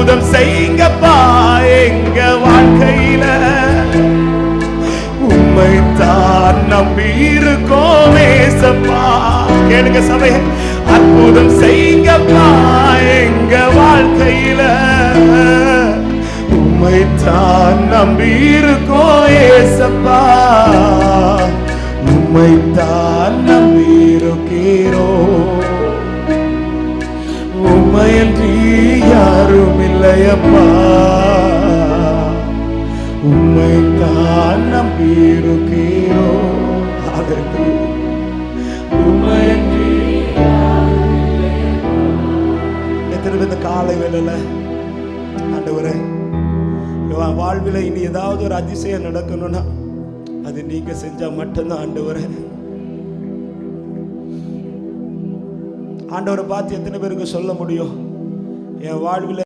அற்புதம் செய்யுங்கப்பா எங்க வாழ்க்கையில. உம்மைத்தான் நம்பி இருக்கோம் ஏசப்பா. கேளுங்க சபையே, அற்புதம் செய்யுங்கப்பா எங்க வாழ்க்கையில. உம்மைத்தான் நம்பி இருக்கோம் ஏசப்பா. உம்மைத்தான் நம்பி இருக்கிறோம். உம்மையன்றி யாரும் இல்லையப்பா. உம்மைத்தான் நம்பி இருக்கிறோம். உம்மையன்றி எத்தனை பேர் இந்த காலை வேளையில ஆண்டவரே வாழ்வில் இனி ஏதாவது ஒரு அதிசயம் நடக்கணும்னா அது நீங்க செஞ்சா மட்டும்தான் ஆண்டவரே. ஆண்டவரை பார்த்து எத்தனை பேருக்கு சொல்ல முடியும் என் வாழ்வில்